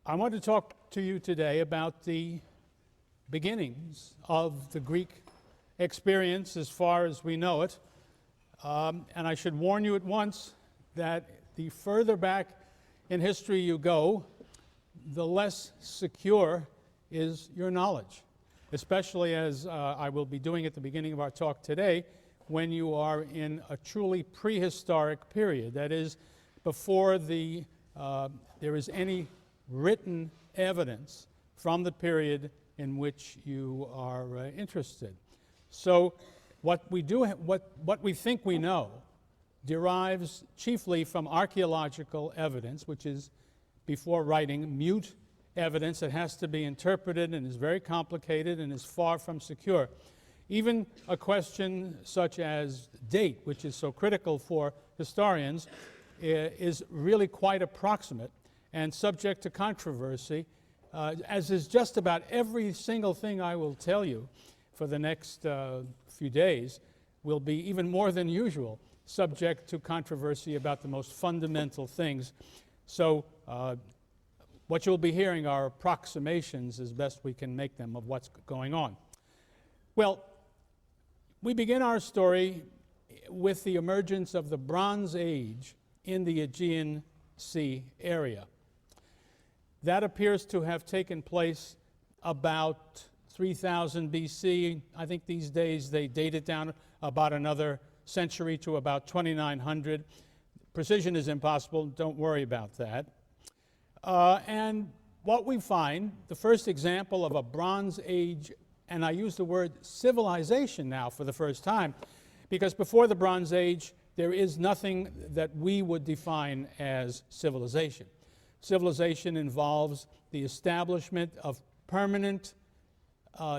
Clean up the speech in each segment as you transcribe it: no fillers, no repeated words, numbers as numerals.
I want to talk to you today about the beginnings of the Greek experience as far as we know it. And I should warn you at once that the further back in history you go, the less secure is your knowledge, especially as I will be doing at the beginning of our talk today, when you are in a truly prehistoric period. That is, before there is any written evidence from the period in which you are interested. So what we think we know derives chiefly from archaeological evidence, which is, before writing, mute evidence that has to be interpreted and is very complicated and is far from secure. Even a question such as date, which is so critical for historians, is really quite approximate and subject to controversy, as is just about every single thing I will tell you for the next few days will be, even more than usual, subject to controversy about the most fundamental things. So what you'll be hearing are approximations as best we can make them of what's going on. Well, we begin our story with the emergence of the Bronze Age in the Aegean Sea area. That appears to have taken place about 3000 BC. I think these days they date it down about another century to about 2900. Precision is impossible, don't worry about that. And what we find, the first example of a Bronze Age, and I use the word civilization now for the first time, because before the Bronze Age, there is nothing that we would define as civilization. Civilization involves the establishment of permanent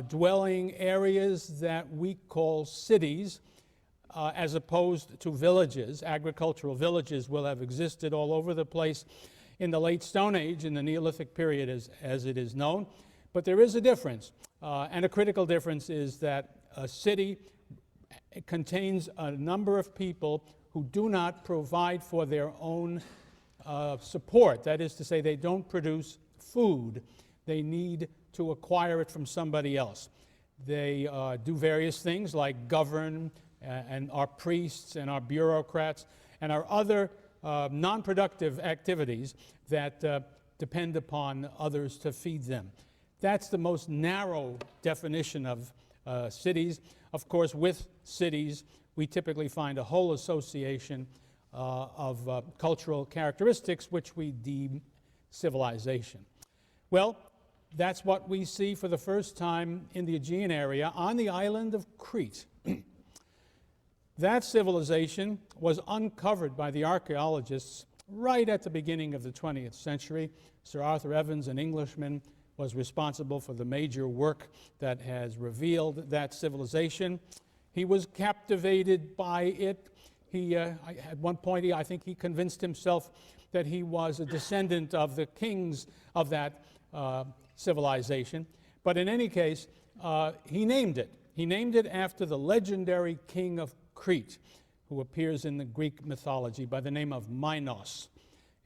dwelling areas that we call cities, as opposed to villages. Agricultural villages will have existed all over the place in the late Stone Age, in the Neolithic period as it is known. But there is a difference, and a critical difference is that a city contains a number of people who do not provide for their own support. That is to say, they don't produce food. They need to acquire it from somebody else. They do various things like govern and are priests and are bureaucrats and are other non-productive activities that depend upon others to feed them. That's the most narrow definition of cities. Of course, with cities, we typically find a whole association of cultural characteristics which we deem civilization. Well, that's what we see for the first time in the Aegean area on the island of Crete. That civilization was uncovered by the archaeologists right at the beginning of the 20th century. Sir Arthur Evans, an Englishman, was responsible for the major work that has revealed that civilization. He was captivated by it. At one point, I think he convinced himself that he was a descendant of the kings of that civilization. But in any case, he named it. He named it after the legendary king of Crete, who appears in the Greek mythology by the name of Minos,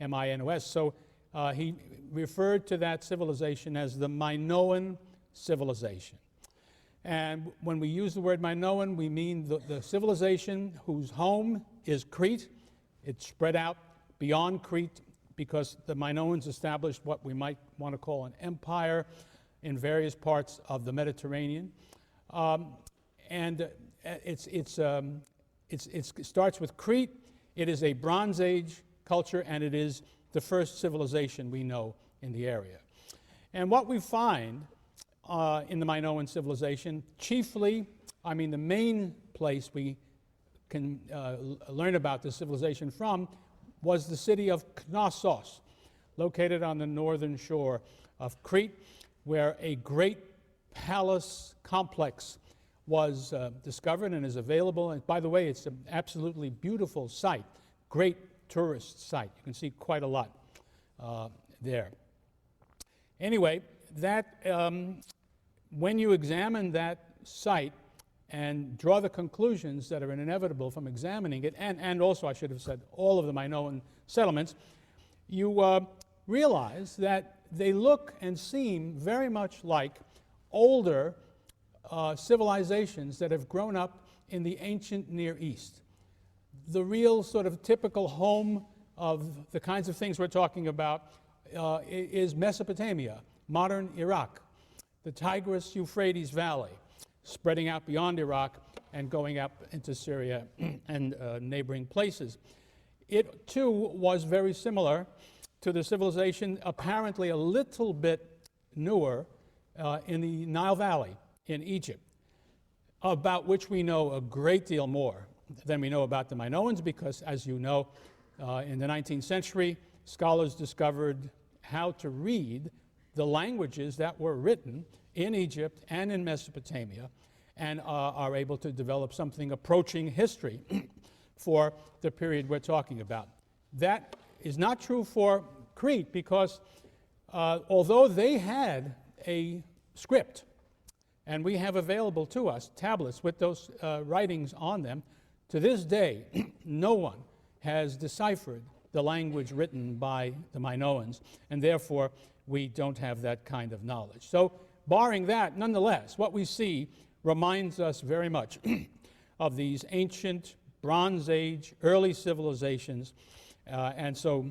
M-I-N-O-S. So he referred to that civilization as the Minoan civilization. And when we use the word Minoan, we mean the civilization whose home is Crete. It's spread out beyond Crete because the Minoans established what we might want to call an empire in various parts of the Mediterranean. It starts with Crete. It is a Bronze Age culture, and it is the first civilization we know in the area. And what we find in the Minoan civilization, chiefly, the main place we can learn about this civilization from was the city of Knossos, located on the northern shore of Crete, where a great palace complex was discovered and is available. And by the way, it's an absolutely beautiful site, great tourist site. You can see quite a lot there. Anyway, when you examine that site and draw the conclusions that are inevitable from examining it, and also, I should have said, all of the Minoan settlements, you realize that they look and seem very much like older civilizations that have grown up in the ancient Near East. The real sort of typical home of the kinds of things we're talking about is Mesopotamia, modern Iraq, the Tigris-Euphrates Valley, spreading out beyond Iraq and going up into Syria and neighboring places. It, too, was very similar to the civilization, apparently a little bit newer, in the Nile Valley in Egypt, about which we know a great deal more than we know about the Minoans, because, as you know, in the 19th century, scholars discovered how to read the languages that were written in Egypt and in Mesopotamia, and are able to develop something approaching history for the period we're talking about. That is not true for Crete, because although they had a script, and we have available to us tablets with those writings on them, to this day, no one has deciphered the language written by the Minoans, and therefore we don't have that kind of knowledge. So, barring that, nonetheless, what we see reminds us very much of these ancient Bronze Age, early civilizations, and so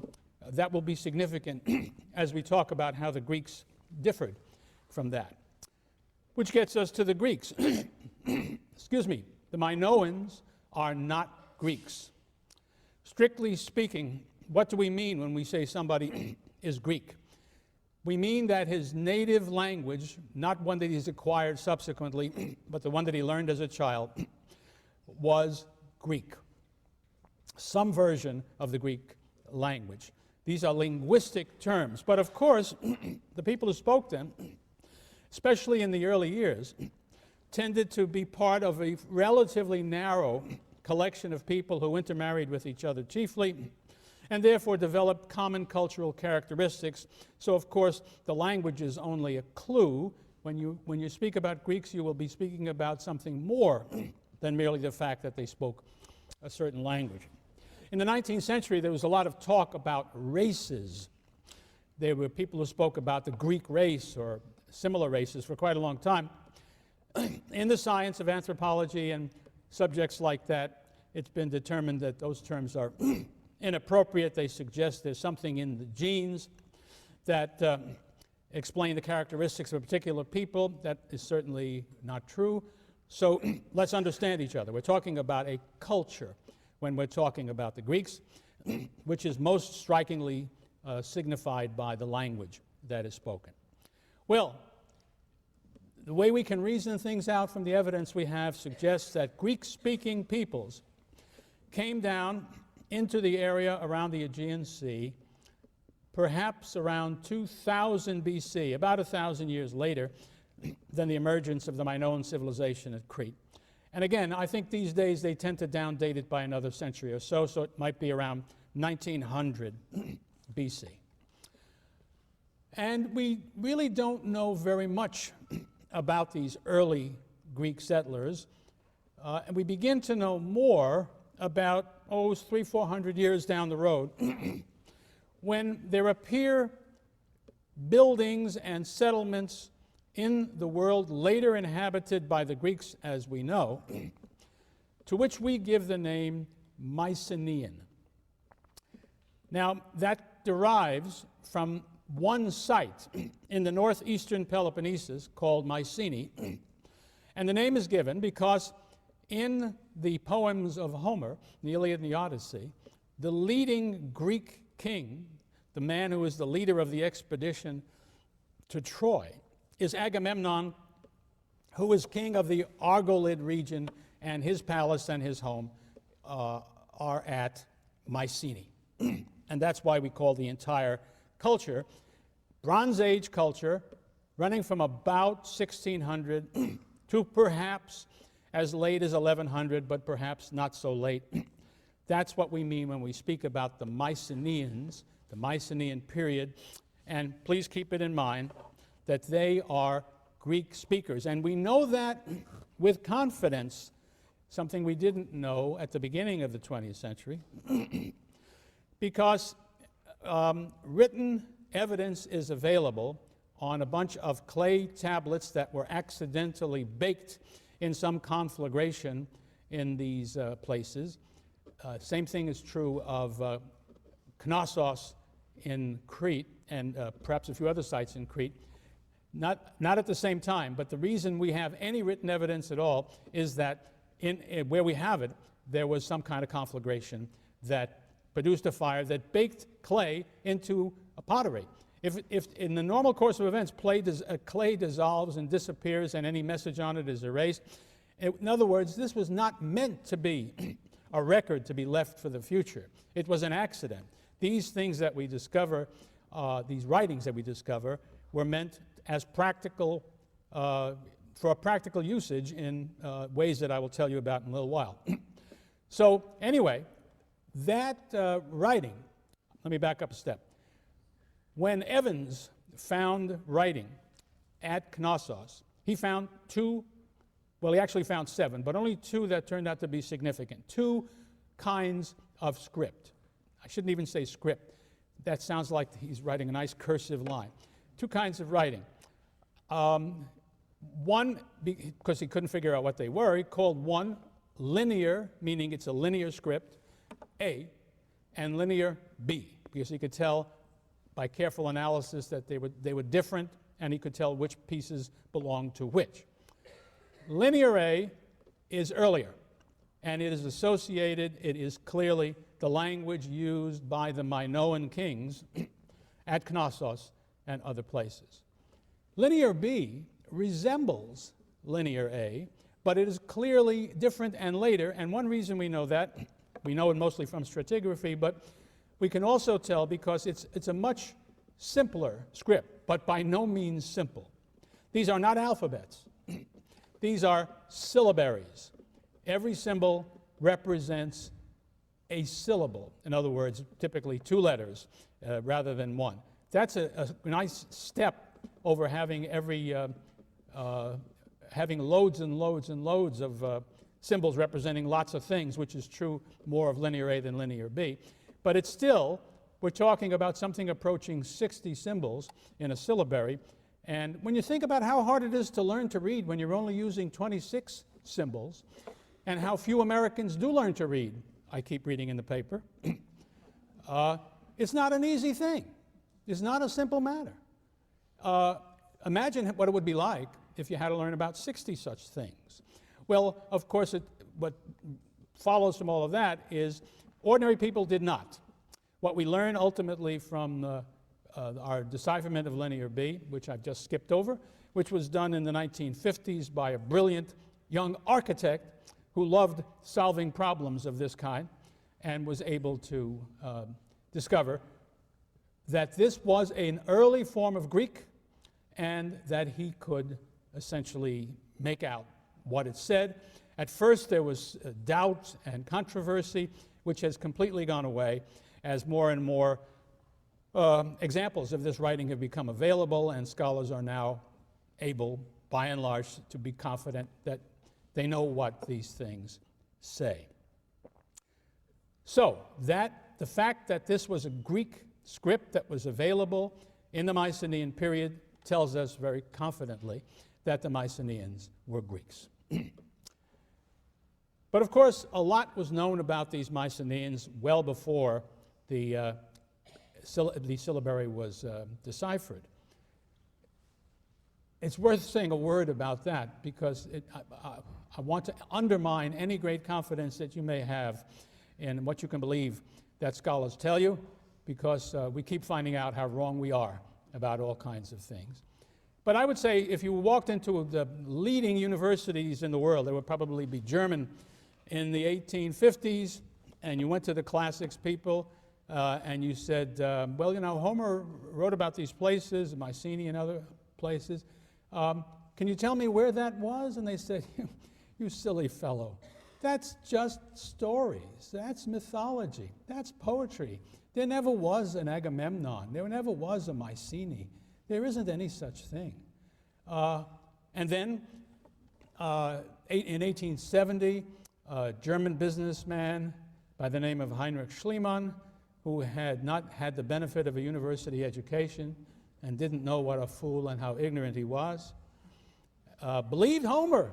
that will be significant as we talk about how the Greeks differed from that. Which gets us to the Greeks. Excuse me, the Minoans are not Greeks. Strictly speaking, what do we mean when we say somebody is Greek? We mean that his native language, not one that he's acquired subsequently, but the one that he learned as a child, was Greek. Some version of the Greek language. These are linguistic terms, but of course, the people who spoke them, especially in the early years, tended to be part of a relatively narrow collection of people who intermarried with each other chiefly, and therefore developed common cultural characteristics. So, of course, the language is only a clue. When you speak about Greeks, you will be speaking about something more than merely the fact that they spoke a certain language. In the 19th century, there was a lot of talk about races. There were people who spoke about the Greek race or similar races for quite a long time. In the science of anthropology and subjects like that, it's been determined that those terms are inappropriate. They suggest there's something in the genes that explain the characteristics of a particular people. That is certainly not true. So let's understand each other. We're talking about a culture when we're talking about the Greeks, which is most strikingly signified by the language that is spoken. Well, the way we can reason things out from the evidence we have suggests that Greek-speaking peoples came down into the area around the Aegean Sea, perhaps around 2000 BC, about 1,000 years later than the emergence of the Minoan civilization at Crete. And again, I think these days they tend to downdate it by another century or so, so it might be around 1900 BC. And we really don't know very much about these early Greek settlers, and we begin to know more about 300-400 years down the road when there appear buildings and settlements in the world later inhabited by the Greeks, as we know, to which we give the name Mycenaean. Now, that derives from one site in the northeastern Peloponnesus called Mycenae, and the name is given because in the poems of Homer, the Iliad and the Odyssey, the leading Greek king, the man who is the leader of the expedition to Troy, is Agamemnon, who is king of the Argolid region, and his palace and his home are at Mycenae. And that's why we call the entire culture Bronze Age culture, running from about 1600 to perhaps as late as 1100, but perhaps not so late. That's what we mean when we speak about the Mycenaeans, the Mycenaean period. And please keep it in mind that they are Greek speakers. And we know that with confidence, something we didn't know at the beginning of the 20th century, because written evidence is available on a bunch of clay tablets that were accidentally baked in some conflagration in these places. Same thing is true of Knossos in Crete and perhaps a few other sites in Crete. Not at the same time, but the reason we have any written evidence at all is that where we have it, there was some kind of conflagration that produced a fire that baked clay into a pottery. If in the normal course of events, clay dissolves and disappears and any message on it is erased. In other words, this was not meant to be a record to be left for the future. It was an accident. These things that we discover, these writings that we discover, were meant as practical, for a practical usage in ways that I will tell you about in a little while. So anyway, that writing, let me back up a step. When Evans found writing at Knossos, he found two, well, he actually found 7, but only 2 that turned out to be significant. 2 kinds of script. I shouldn't even say script. That sounds like he's writing a nice cursive line. 2 kinds of writing. One, because he couldn't figure out what they were, he called one linear, meaning it's a linear script, A, and linear B, because he could tell by careful analysis that they were different, and he could tell which pieces belonged to which. Linear A is earlier, and it is associated, it is clearly the language used by the Minoan kings at Knossos and other places. Linear B resembles linear A, but it is clearly different and later, and one reason we know that, we know it mostly from stratigraphy, but we can also tell because it's a much simpler script, but by no means simple. These are not alphabets. These are syllabaries. Every symbol represents a syllable. In other words, typically 2 letters rather than 1. That's a nice step over having having loads and loads and loads of symbols representing lots of things, which is true more of linear A than linear B. But it's still, we're talking about something approaching 60 symbols in a syllabary. And when you think about how hard it is to learn to read when you're only using 26 symbols, and how few Americans do learn to read, I keep reading in the paper, it's not an easy thing. It's not a simple matter. Imagine what it would be like if you had to learn about 60 such things. Well, of course, what follows from all of that is ordinary people did not. What we learn ultimately from our decipherment of linear B, which I've just skipped over, which was done in the 1950s by a brilliant young architect who loved solving problems of this kind and was able to discover that this was an early form of Greek and that he could essentially make out what it said. At first there was doubt and controversy, which has completely gone away as more and more examples of this writing have become available, and scholars are now able, by and large, to be confident that they know what these things say. So the fact that this was a Greek script that was available in the Mycenaean period tells us very confidently that the Mycenaeans were Greeks. But of course, a lot was known about these Mycenaeans well before the syllabary was deciphered. It's worth saying a word about that because I want to undermine any great confidence that you may have in what you can believe that scholars tell you, because we keep finding out how wrong we are about all kinds of things. But I would say if you walked into the leading universities in the world, there would probably be German in the 1850s, and you went to the classics people and you said, well, you know, Homer wrote about these places, Mycenae and other places. Can you tell me where that was? And they said, you silly fellow, that's just stories. That's mythology. That's poetry. There never was an Agamemnon. There never was a Mycenae. There isn't any such thing. And then in 1870, a German businessman by the name of Heinrich Schliemann who had not had the benefit of a university education and didn't know what a fool and how ignorant he was, believed Homer.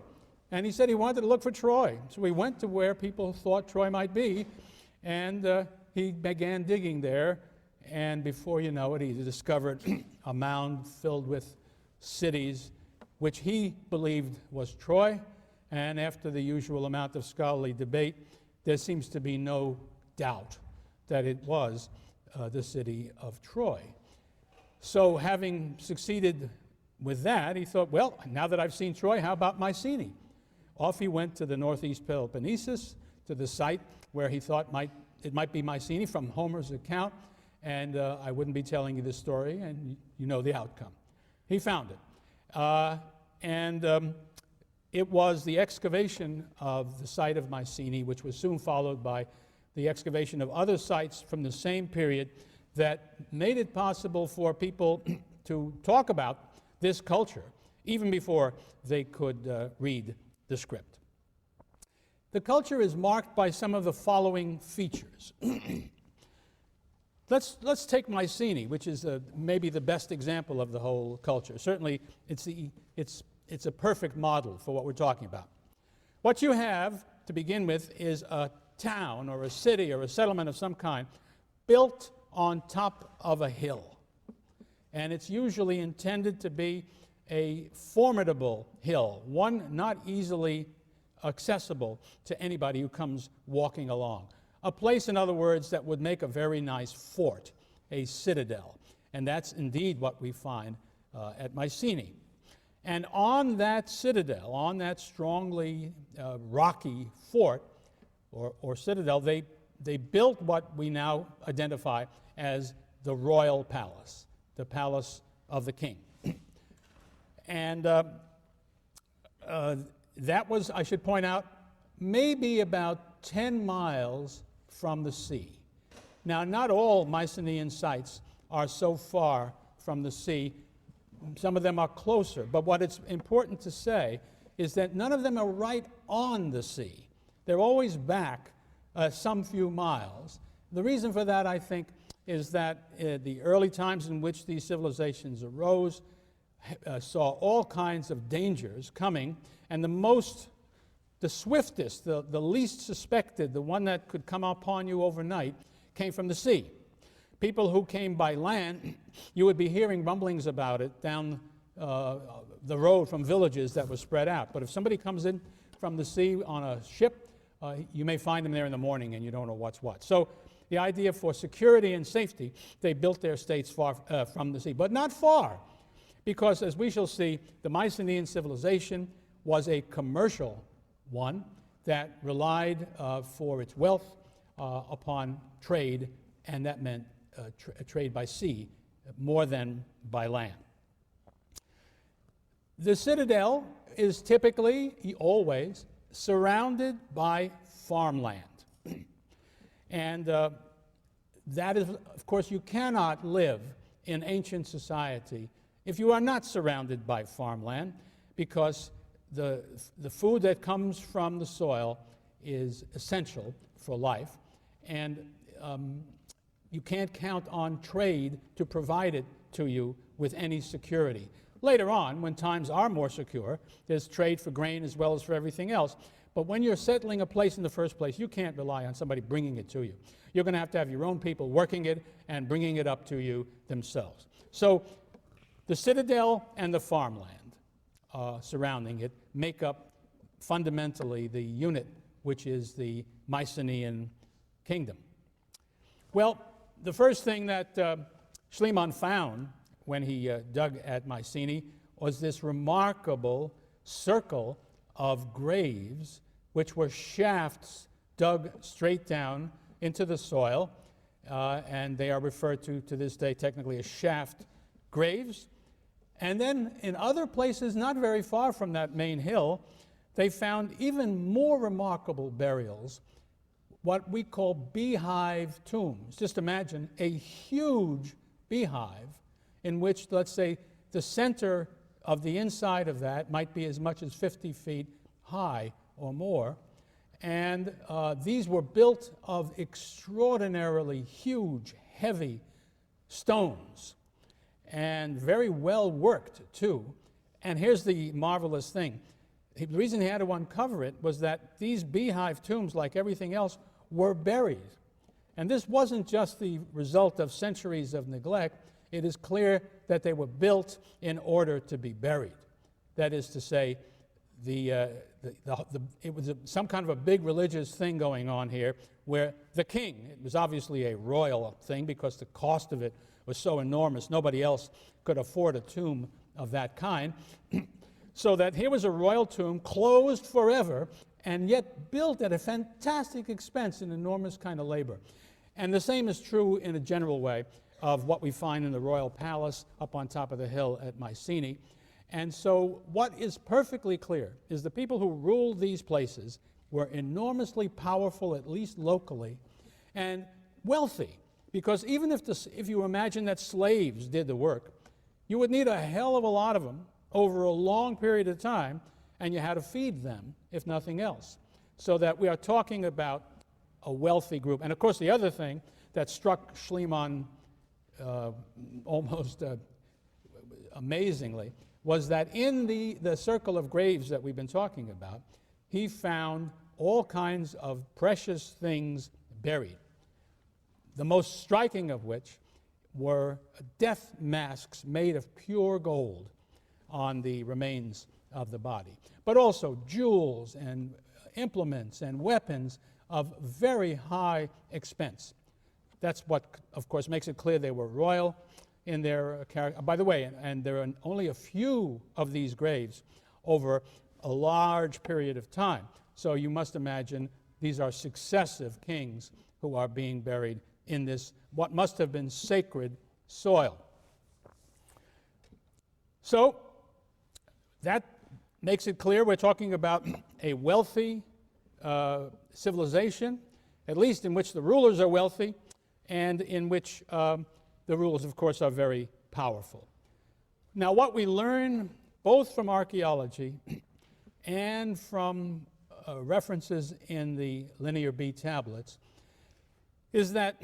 And he said he wanted to look for Troy. So he went to where people thought Troy might be, and he began digging there. And before you know it, he discovered a mound filled with cities, which he believed was Troy. And after the usual amount of scholarly debate, there seems to be no doubt that it was the city of Troy. So having succeeded with that, he thought, well, now that I've seen Troy, how about Mycenae? Off he went to the northeast Peloponnesus, to the site where he thought it might be Mycenae from Homer's account, and I wouldn't be telling you this story, and you know the outcome. He found it. It was the excavation of the site of Mycenae, which was soon followed by the excavation of other sites from the same period, that made it possible for people to talk about this culture even before they could read the script. The culture is marked by some of the following features. Let's take Mycenae, which is maybe the best example of the whole culture. Certainly, it's a perfect model for what we're talking about. What you have, to begin with, is a town or a city or a settlement of some kind built on top of a hill. And it's usually intended to be a formidable hill, one not easily accessible to anybody who comes walking along. A place, in other words, that would make a very nice fort, a citadel. And that's indeed what we find at Mycenae. And on that citadel, on that strongly rocky fort or citadel, they built what we now identify as the royal palace, the palace of the king. And that was, I should point out, maybe about 10 miles from the sea. Now, not all Mycenaean sites are so far from the sea. Some of them are closer, but what it's important to say is that none of them are right on the sea. They're always back some few miles. The reason for that, I think, is that the early times in which these civilizations arose saw all kinds of dangers coming, and the swiftest, the least suspected, the one that could come upon you overnight, came from the sea. People who came by land, you would be hearing rumblings about it down the road from villages that were spread out. But if somebody comes in from the sea on a ship, you may find them there in the morning and you don't know what's what. So the idea for security and safety, they built their states far from the sea, but not far, because as we shall see, the Mycenaean civilization was a commercial one that relied for its wealth upon trade, and that meant trade by sea more than by land. The citadel is typically, always, surrounded by farmland. And that is, of course, you cannot live in ancient society if you are not surrounded by farmland, because the food that comes from the soil is essential for life, and you can't count on trade to provide it to you with any security. Later on, when times are more secure, there's trade for grain as well as for everything else. But when you're settling a place in the first place, you can't rely on somebody bringing it to you. You're going to have your own people working it and bringing it up to you themselves. So the citadel and the farmland surrounding it make up fundamentally the unit which is the Mycenaean kingdom. Well, the first thing that Schliemann found when he dug at Mycenae was this remarkable circle of graves, which were shafts dug straight down into the soil, and they are referred to this day technically as shaft graves. And then in other places, not very far from that main hill, they found even more remarkable burials, what we call beehive tombs. Just imagine a huge beehive in which, let's say, the center of the inside of that might be as much as 50 feet high or more, And these were built of extraordinarily huge, heavy stones, and very well worked too. And here's the marvelous thing. The reason he had to uncover it was that these beehive tombs, like everything else, were buried. And this wasn't just the result of centuries of neglect. It is clear that they were built in order to be buried. That is to say, it was some kind of a big religious thing going on here where the king, it was obviously a royal thing because the cost of it was so enormous, nobody else could afford a tomb of that kind. So that here was a royal tomb closed forever and yet built at a fantastic expense and enormous kind of labor. And the same is true in a general way of what we find in the royal palace up on top of the hill at Mycenae. And so what is perfectly clear is the people who ruled these places were enormously powerful, at least locally, and wealthy. Because even if you imagine that slaves did the work, you would need a hell of a lot of them over a long period of time, and you had to feed them, if nothing else. So that we are talking about a wealthy group. And of course, the other thing that struck Schliemann almost amazingly was that in the circle of graves that we've been talking about, he found all kinds of precious things buried. The most striking of which were death masks made of pure gold on the remains of the body, but also jewels and implements and weapons of very high expense. That's what, of course, makes it clear they were royal in their character. By the way, and there are only a few of these graves over a large period of time. So you must imagine these are successive kings who are being buried in this, what must have been sacred soil. So that makes it clear we're talking about a wealthy civilization, at least in which the rulers are wealthy, and in which the rulers, of course, are very powerful. Now, what we learn both from archaeology and from references in the Linear B tablets is that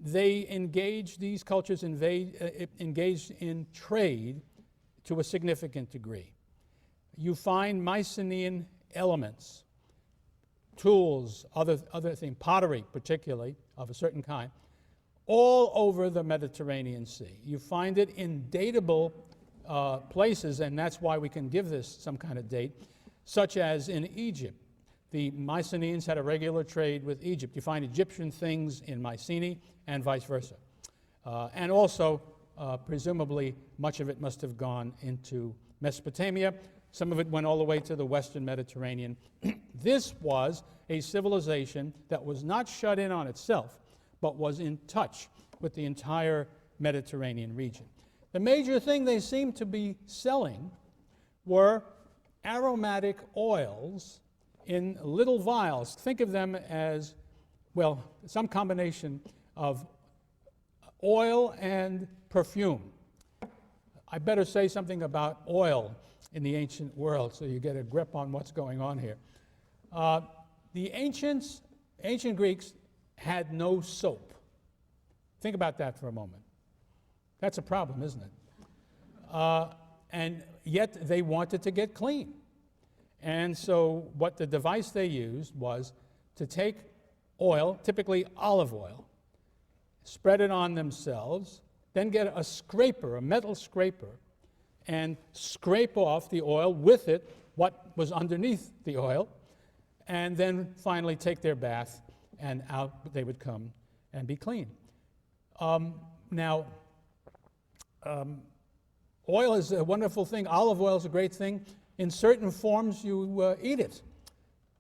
these cultures engaged in trade to a significant degree. You find Mycenaean elements, tools, other things, pottery particularly, of a certain kind, all over the Mediterranean Sea. You find it in datable places, and that's why we can give this some kind of date, such as in Egypt. The Mycenaeans had a regular trade with Egypt. You find Egyptian things in Mycenae and vice versa. And also, presumably, much of it must have gone into Mesopotamia. Some of it went all the way to the Western Mediterranean. This was a civilization that was not shut in on itself, but was in touch with the entire Mediterranean region. The major thing they seemed to be selling were aromatic oils in little vials. Think of them as, well, some combination of oil and perfume. I better say something about oil in the ancient world so you get a grip on what's going on here. The ancient Greeks had no soap. Think about that for a moment. That's a problem, isn't it? And yet they wanted to get clean. And so what the device they used was to take oil, typically olive oil, spread it on themselves, then get a scraper, a metal scraper, and scrape off the oil with it, what was underneath the oil, and then finally take their bath, and out they would come and be clean. Oil is a wonderful thing. Olive oil is a great thing. In certain forms, you eat it.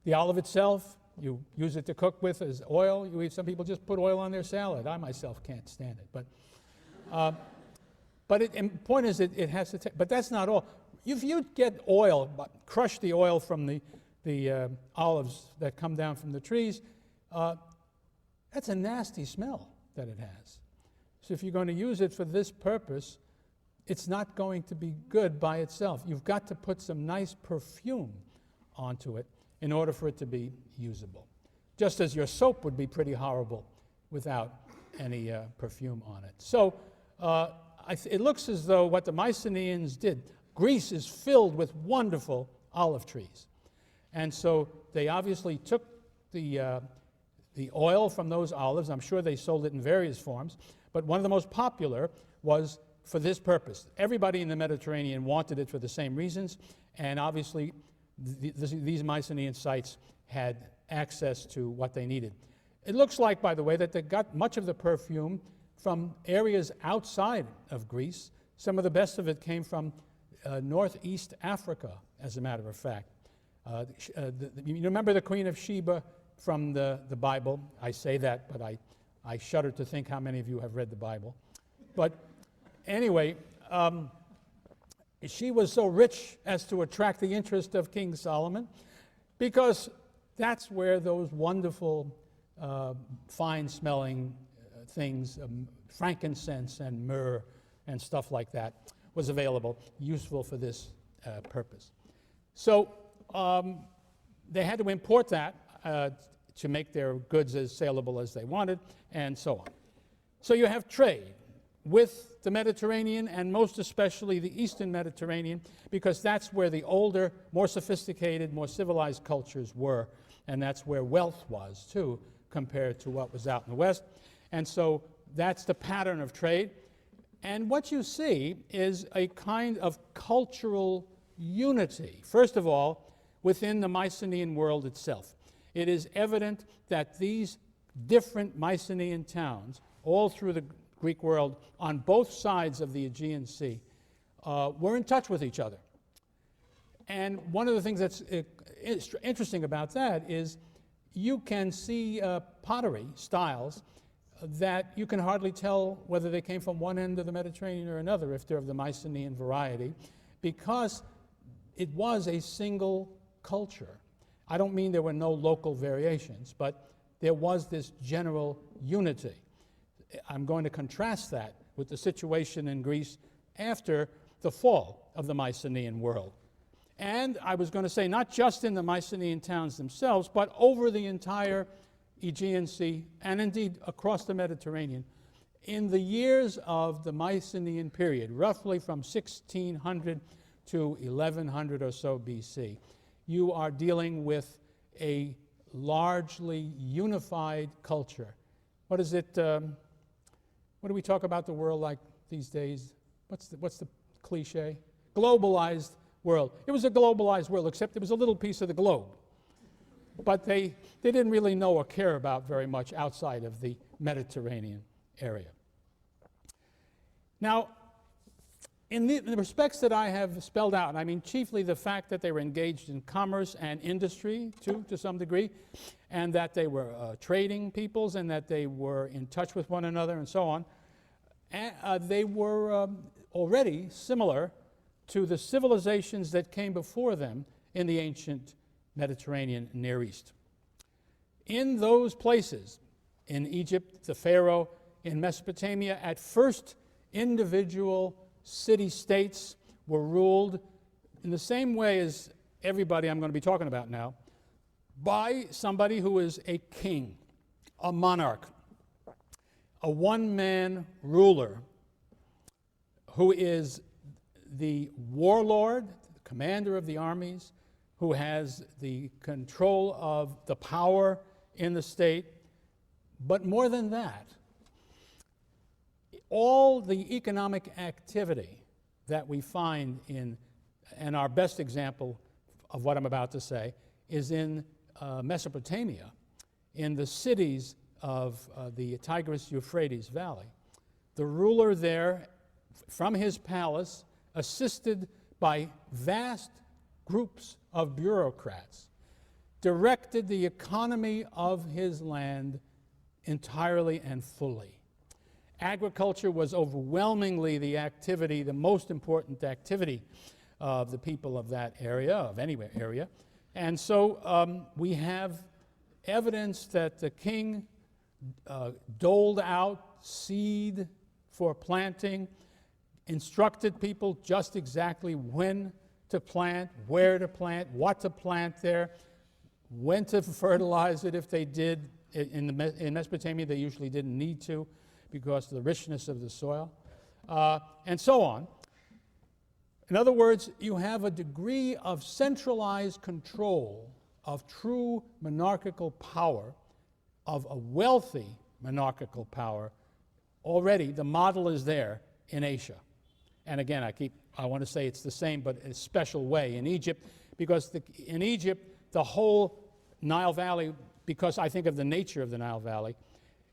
The olive itself, you use it to cook with as oil. You eat. Some people just put oil on their salad. I myself can't stand it. But the point is, it has to. But that's not all. If you get oil, crush the oil from the olives that come down from the trees, that's a nasty smell that it has. So if you're going to use it for this purpose, it's not going to be good by itself. You've got to put some nice perfume onto it, in order for it to be usable. Just as your soap would be pretty horrible without any perfume on it. So it looks as though what the Mycenaeans did, Greece is filled with wonderful olive trees. And so they obviously took the oil from those olives. I'm sure they sold it in various forms, but one of the most popular was for this purpose. Everybody in the Mediterranean wanted it for the same reasons, and obviously these Mycenaean sites had access to what they needed. It looks like, by the way, that they got much of the perfume from areas outside of Greece. Some of the best of it came from northeast Africa, as a matter of fact. You remember the Queen of Sheba from the Bible? I say that, but I shudder to think how many of you have read the Bible. But anyway, she was so rich as to attract the interest of King Solomon, because that's where those wonderful, fine-smelling things, frankincense and myrrh and stuff like that, was available, useful for this purpose. So they had to import that to make their goods as saleable as they wanted, and so on. So you have trade with the Mediterranean, and most especially the Eastern Mediterranean, because that's where the older, more sophisticated, more civilized cultures were, and that's where wealth was, too, compared to what was out in the West. And so that's the pattern of trade. And what you see is a kind of cultural unity, first of all, within the Mycenaean world itself. It is evident that these different Mycenaean towns, all through the Greek world, on both sides of the Aegean Sea, were in touch with each other. And one of the things that's interesting about that is you can see pottery styles that you can hardly tell whether they came from one end of the Mediterranean or another, if they're of the Mycenaean variety, because it was a single culture. I don't mean there were no local variations, but there was this general unity. I'm going to contrast that with the situation in Greece after the fall of the Mycenaean world. And I was going to say, not just in the Mycenaean towns themselves, but over the entire Aegean Sea, and indeed across the Mediterranean, in the years of the Mycenaean period, roughly from 1600 to 1100 or so BC, you are dealing with a largely unified culture. What is it? What do we talk about the world like these days? What's the cliche? Globalized world. It was a globalized world, except it was a little piece of the globe. But they didn't really know or care about very much outside of the Mediterranean area. Now, in the respects that I have spelled out, I mean chiefly the fact that they were engaged in commerce and industry, too, to some degree, and that they were trading peoples, and that they were in touch with one another, and so on, they were already similar to the civilizations that came before them in the ancient Mediterranean Near East. In those places, in Egypt, the Pharaoh, in Mesopotamia, at first individual city-states were ruled in the same way as everybody I'm going to be talking about now, by somebody who is a king, a monarch, a one-man ruler who is the warlord, the commander of the armies, who has the control of the power in the state. But more than that, all the economic activity that we find in, and our best example of what I'm about to say, is in Mesopotamia, in the cities of the Tigris-Euphrates Valley. The ruler there, from his palace, assisted by vast groups of bureaucrats, directed the economy of his land entirely and fully. Agriculture was overwhelmingly the activity, the most important activity of the people of that area, of any area. And so we have evidence that the king doled out seed for planting, instructed people just exactly when to plant, where to plant, what to plant there, when to fertilize it if they did. In Mesopotamia, they usually didn't need to because of the richness of the soil, and so on. In other words, you have a degree of centralized control of true monarchical power, of a wealthy monarchical power. Already, the model is there in Asia. And again, I want to say it's the same, but in a special way in Egypt, because in Egypt, the whole Nile Valley, because I think of the nature of the Nile Valley,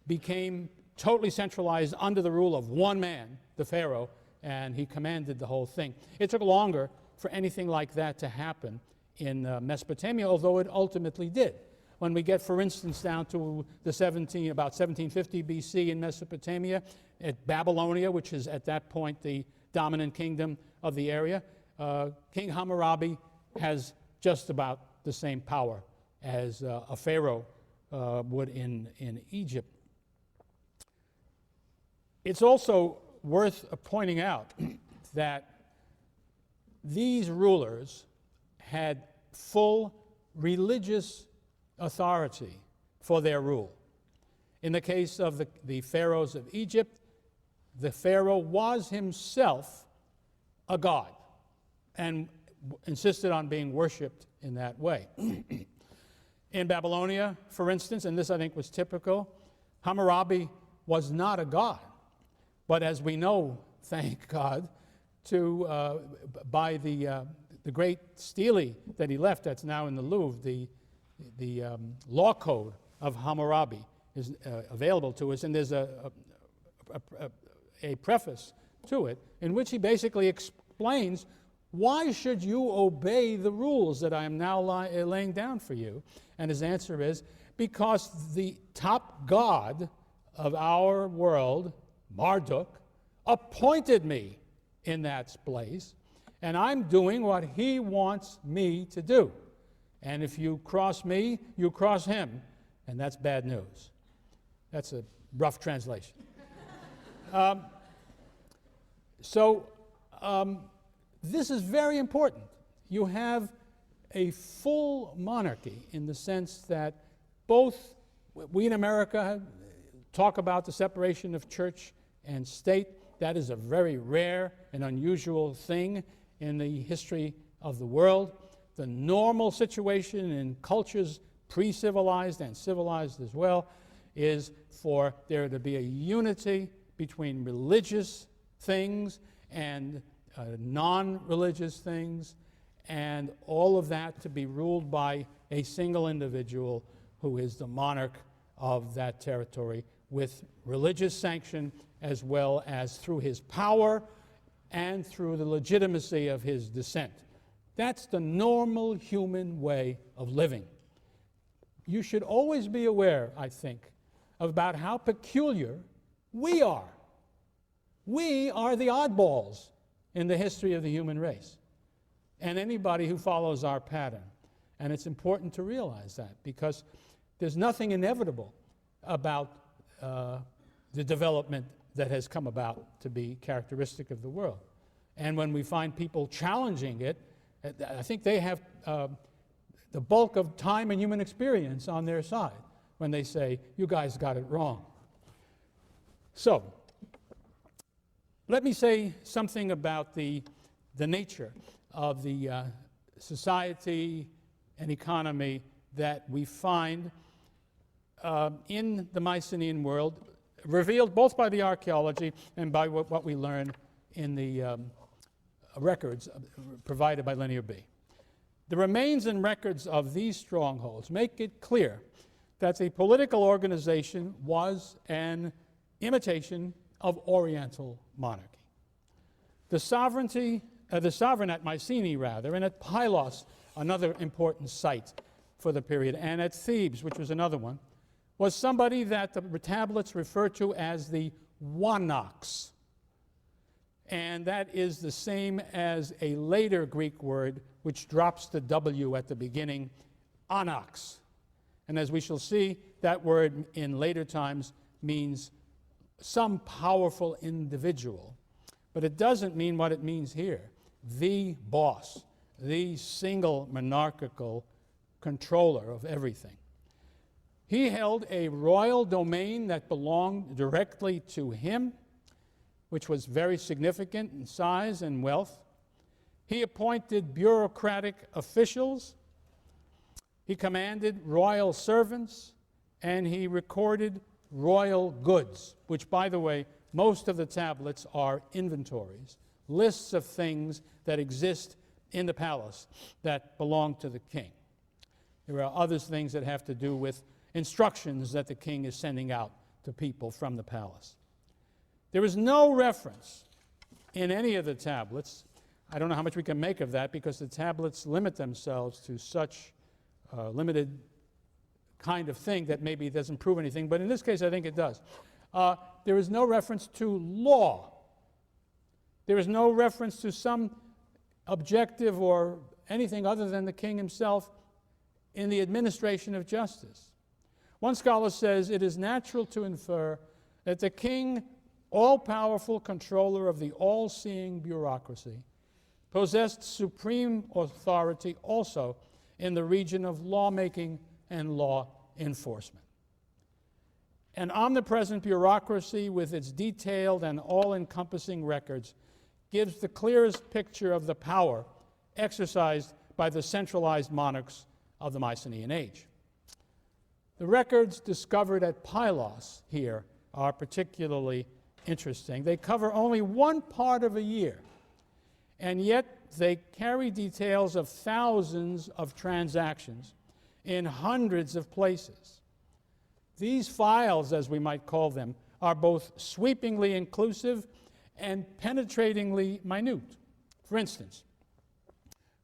became totally centralized under the rule of one man, the Pharaoh, and he commanded the whole thing. It took longer for anything like that to happen in Mesopotamia, although it ultimately did. When we get, for instance, down to about 1750 BC in Mesopotamia, at Babylonia, which is at that point the dominant kingdom of the area, King Hammurabi has just about the same power as a pharaoh would in Egypt. It's also worth pointing out that these rulers had full religious authority for their rule. In the case of the pharaohs of Egypt, the pharaoh was himself a god and insisted on being worshipped in that way. In Babylonia, for instance, and this I think was typical, Hammurabi was not a god. But as we know, thank God, by the great stele that he left that's now in the Louvre, the law code of Hammurabi is available to us, and there's a preface to it in which he basically explains why should you obey the rules that I am now laying down for you? And his answer is, because the top god of our world, Marduk, appointed me in that place, and I'm doing what he wants me to do. And if you cross me, you cross him, and that's bad news. That's a rough translation. This is very important. You have a full monarchy in the sense that both we in America talk about the separation of church and state. That is a very rare and unusual thing in the history of the world. The normal situation in cultures pre-civilized and civilized as well is for there to be a unity between religious things and non-religious things, and all of that to be ruled by a single individual who is the monarch of that territory, with religious sanction as well as through his power and through the legitimacy of his descent. That's the normal human way of living. You should always be aware, I think, about how peculiar we are. We are the oddballs in the history of the human race, and anybody who follows our pattern. And it's important to realize that, because there's nothing inevitable about the development that has come about to be characteristic of the world. And when we find people challenging it, I think they have the bulk of time and human experience on their side when they say, you guys got it wrong. So, let me say something about the nature of the society and economy that we find in the Mycenaean world, revealed both by the archaeology and by what we learn in the records provided by Linear B. The remains and records of these strongholds make it clear that the political organization was an imitation of Oriental monarchy. The sovereign at Mycenae, and at Pylos, another important site for the period, and at Thebes, which was another one, was somebody that the tablets refer to as the Wanax. And that is the same as a later Greek word which drops the W at the beginning, anax. And as we shall see, that word in later times means some powerful individual. But it doesn't mean what it means here, the boss, the single monarchical controller of everything. He held a royal domain that belonged directly to him, which was very significant in size and wealth. He appointed bureaucratic officials. He commanded royal servants, and he recorded royal goods, which, by the way, most of the tablets are inventories, lists of things that exist in the palace that belong to the king. There are other things that have to do with instructions that the king is sending out to people from the palace. There is no reference in any of the tablets. I don't know how much we can make of that because the tablets limit themselves to such limited kind of thing that maybe it doesn't prove anything, but in this case I think it does. There is no reference to law. There is no reference to some objective or anything other than the king himself in the administration of justice. One scholar says it is natural to infer that the king, all-powerful controller of the all-seeing bureaucracy, possessed supreme authority also in the region of lawmaking and law enforcement. An omnipresent bureaucracy with its detailed and all-encompassing records gives the clearest picture of the power exercised by the centralized monarchs of the Mycenaean age. The records discovered at Pylos here are particularly interesting. They cover only one part of a year, and yet they carry details of thousands of transactions in hundreds of places. These files, as we might call them, are both sweepingly inclusive and penetratingly minute. For instance,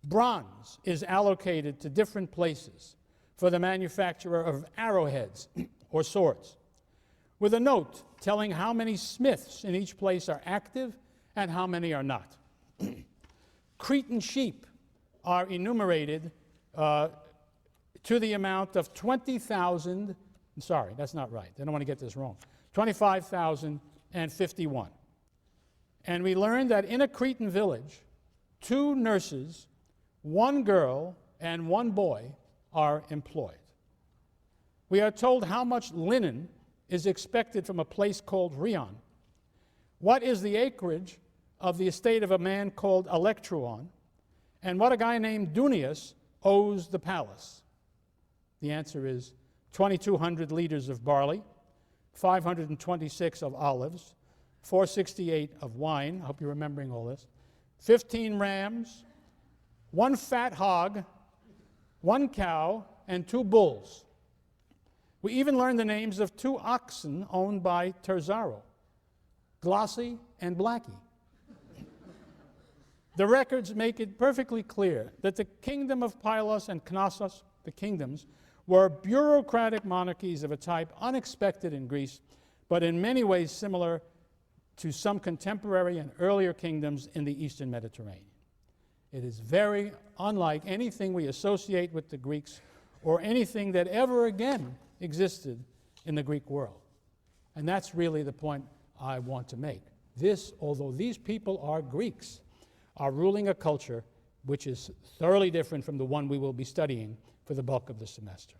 bronze is allocated to different places for the manufacture of arrowheads or swords, with a note telling how many smiths in each place are active and how many are not. Cretan sheep are enumerated to the amount of 20,000, sorry, that's not right, I don't want to get this wrong, 25,051. And we learned that in a Cretan village, 2 nurses, 1 girl, and 1 boy are employed. We are told how much linen is expected from a place called Rion. What is the acreage of the estate of a man called Electruon, and what a guy named Dunius owes the palace? The answer is 2,200 liters of barley, 526 of olives, 468 of wine, I hope you're remembering all this, 15 rams, 1 fat hog, 1 cow, and 2 bulls. We even learned the names of 2 oxen owned by Terzaro, Glossy and Blackie. The records make it perfectly clear that the kingdom of Pylos and Knossos, the kingdoms, were bureaucratic monarchies of a type unexpected in Greece, but in many ways similar to some contemporary and earlier kingdoms in the Eastern Mediterranean. It is very unlike anything we associate with the Greeks or anything that ever again existed in the Greek world. And that's really the point I want to make. This, although these people are Greeks, are ruling a culture which is thoroughly different from the one we will be studying for the bulk of the semester.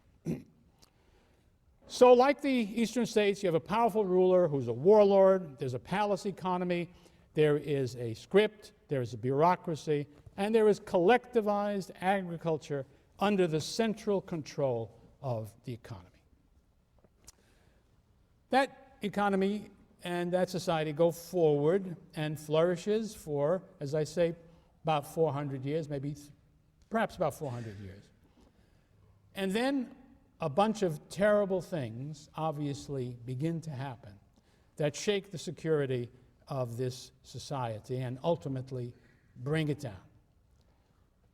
So like the Eastern states, you have a powerful ruler who's a warlord, there's a palace economy, there is a script, there is a bureaucracy, and there is collectivized agriculture under the central control of the economy. That economy and that society go forward and flourishes for, as I say, about 400 years, maybe perhaps about 400 years. And then a bunch of terrible things obviously begin to happen that shake the security of this society and ultimately bring it down.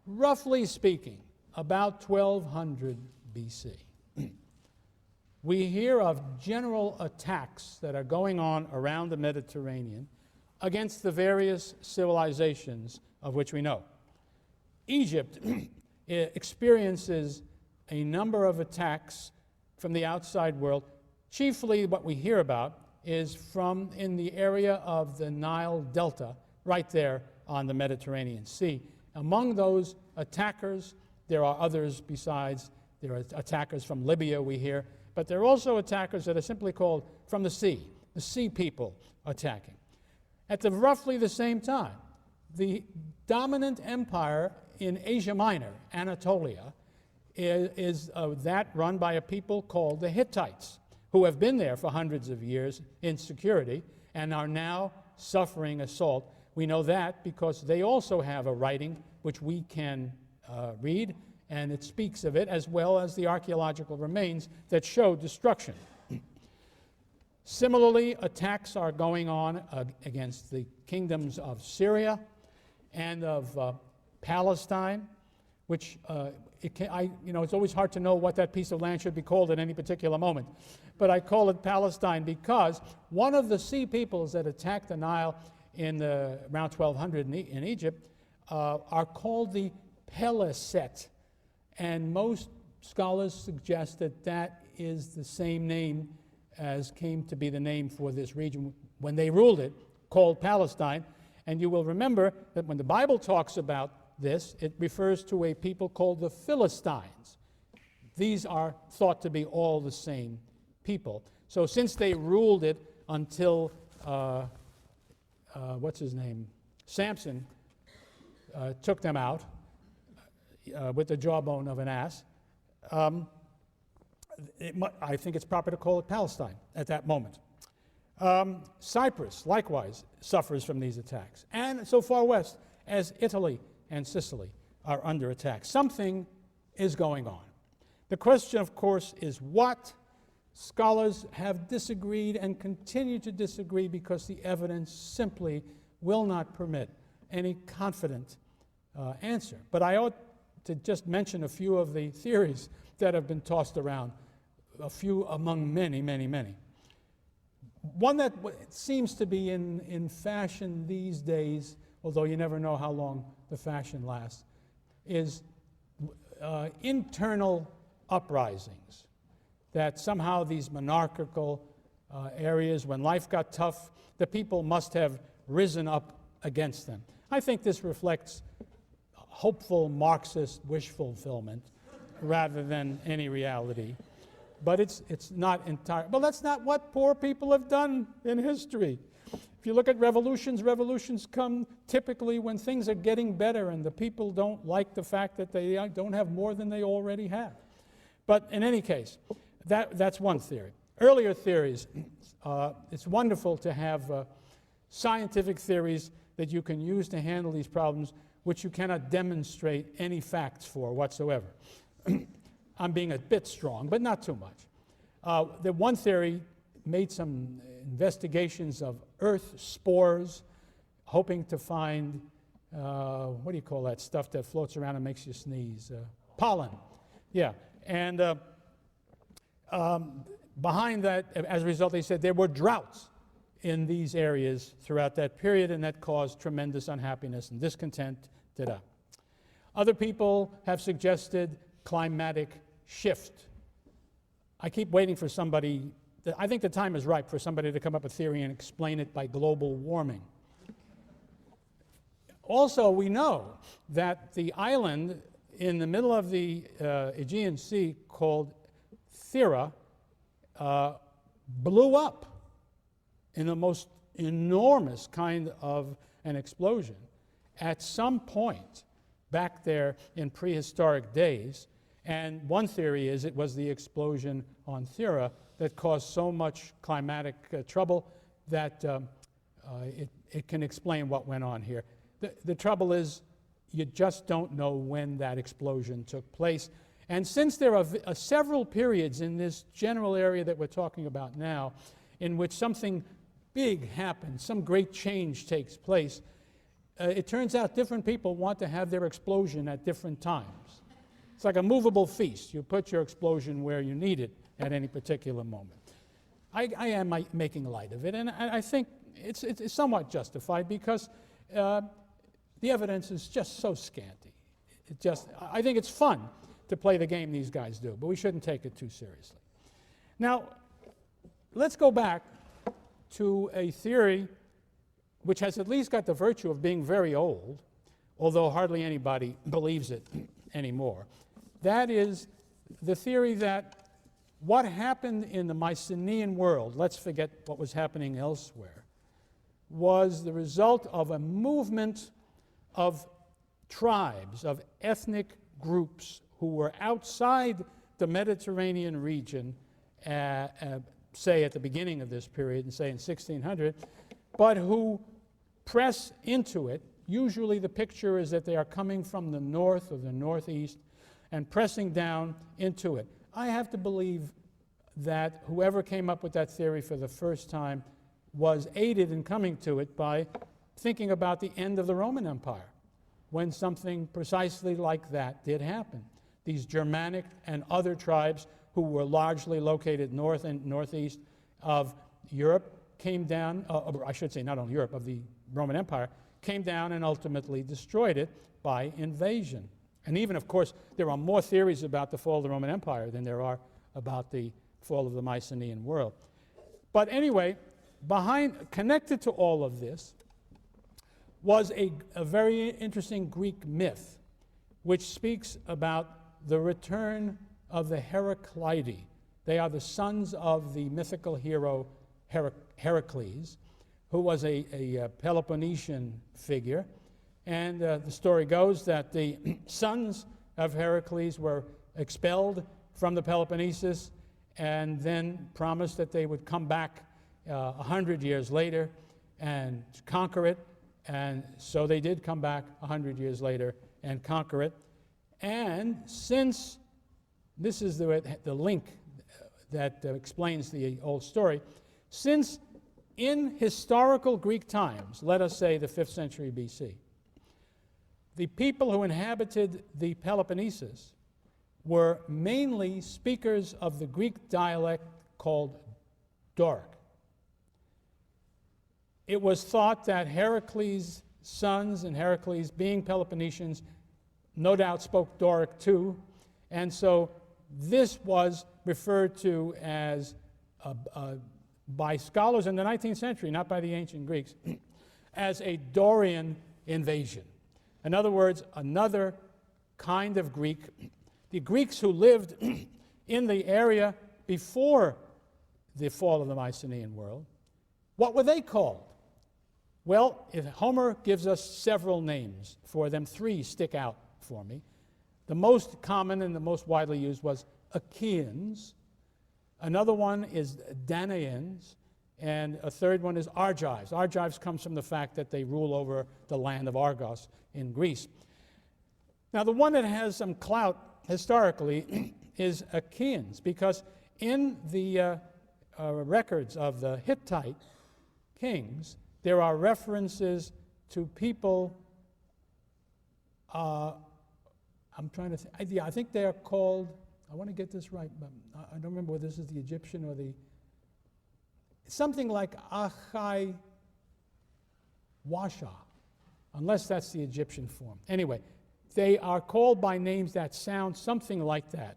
Roughly speaking, about 1200 BC, we hear of general attacks that are going on around the Mediterranean against the various civilizations of which we know. Egypt experiences a number of attacks from the outside world. Chiefly what we hear about is from in the area of the Nile Delta, right there on the Mediterranean Sea. Among those attackers There are others besides. There are attackers from Libya, we hear. But there are also attackers that are simply called from the sea people attacking. At roughly the same time, the dominant empire in Asia Minor, Anatolia, is that run by a people called the Hittites, who have been there for hundreds of years in security and are now suffering assault. We know that because they also have a writing which we can read, and it speaks of it, as well as the archaeological remains that show destruction. Similarly, attacks are going on against the kingdoms of Syria and of Palestine, which it's always hard to know what that piece of land should be called at any particular moment. But I call it Palestine because one of the sea peoples that attacked the Nile in around 1200 in Egypt are called the Peleset. And most scholars suggest that that is the same name as came to be the name for this region when they ruled it, called Palestine. And you will remember that when the Bible talks about this, it refers to a people called the Philistines. These are thought to be all the same people. So since they ruled it until, Samson took them out with the jawbone of an ass, I think it's proper to call it Palestine at that moment. Cyprus, likewise, suffers from these attacks. And so far west as Italy and Sicily are under attack. Something is going on. The question, of course, is what. Scholars have disagreed and continue to disagree because the evidence simply will not permit any confident answer. But I ought to just mention a few of the theories that have been tossed around, a few among many, many, many. One that seems to be in fashion these days, although you never know how long the fashion lasts, is internal uprisings. That somehow these monarchical areas, when life got tough, the people must have risen up against them. I think this reflects hopeful Marxist wish fulfillment rather than any reality. But it's not entirely. Well, that's not what poor people have done in history. If you look at revolutions, revolutions come typically when things are getting better and the people don't like the fact that they don't have more than they already have. But in any case, that's one theory. Earlier theories, it's wonderful to have scientific theories that you can use to handle these problems which you cannot demonstrate any facts for whatsoever. I'm being a bit strong, but not too much. The one theory made some investigations of earth spores, hoping to find, what do you call that stuff that floats around and makes you sneeze? Pollen. Yeah. And behind that, as a result, they said there were droughts in these areas throughout that period, and that caused tremendous unhappiness and discontent. Other people have suggested climatic shift. I keep waiting for somebody, I think the time is ripe for somebody to come up with a theory and explain it by global warming. Also, we know that the island in the middle of the Aegean Sea called Thera blew up in the most enormous kind of an explosion at some point back there in prehistoric days. And one theory is it was the explosion on Thera that caused so much climatic trouble that it can explain what went on here. The trouble is you just don't know when that explosion took place. And since there are several periods in this general area that we're talking about now in which something big happens, some great change takes place, it turns out different people want to have their explosion at different times. It's like a movable feast. You put your explosion where you need it at any particular moment. I am making light of it, and I think it's somewhat justified because the evidence is just so scanty. I think it's fun to play the game these guys do, but we shouldn't take it too seriously. Now, let's go back to a theory which has at least got the virtue of being very old, although hardly anybody believes it anymore. That is the theory that what happened in the Mycenaean world, let's forget what was happening elsewhere, was the result of a movement of tribes, of ethnic groups who were outside the Mediterranean region, say at the beginning of this period, and say in 1600, but who press into it. Usually the picture is that they are coming from the north or the northeast and pressing down into it. I have to believe that whoever came up with that theory for the first time was aided in coming to it by thinking about the end of the Roman Empire, when something precisely like that did happen. These Germanic and other tribes who were largely located north and northeast of Europe came down, I should say not only Europe, of the Roman Empire, came down and ultimately destroyed it by invasion. And even, of course, there are more theories about the fall of the Roman Empire than there are about the fall of the Mycenaean world. But anyway, connected to all of this was a very interesting Greek myth, which speaks about the return of the Heraclidae. They are the sons of the mythical hero Heracles, who was a Peloponnesian figure. And the story goes that the sons of Heracles were expelled from the Peloponnesus and then promised that they would come back 100 years later and conquer it. And so they did come back 100 years later and conquer it. And since this is the link that explains the old story, since in historical Greek times, let us say the 5th century BC, the people who inhabited the Peloponnesus were mainly speakers of the Greek dialect called Doric. It was thought that Heracles' sons and Heracles, being Peloponnesians, no doubt spoke Doric too, and so this was referred to as, by scholars in the 19th century, not by the ancient Greeks, as a Dorian invasion. In other words, another kind of Greek. The Greeks who lived in the area before the fall of the Mycenaean world, what were they called? Well, Homer gives us several names for them. 3 stick out for me. The most common and the most widely used was Achaeans. Another one is Danaans. And a third one is Argives. Argives comes from the fact that they rule over the land of Argos in Greece. Now, the one that has some clout historically is Achaeans, because in the records of the Hittite kings, there are references to people, I'm trying to think, I think they are called, I want to get this right, but I don't remember whether this is the Egyptian or the, something like Achai Washa, unless that's the Egyptian form. Anyway, they are called by names that sound something like that.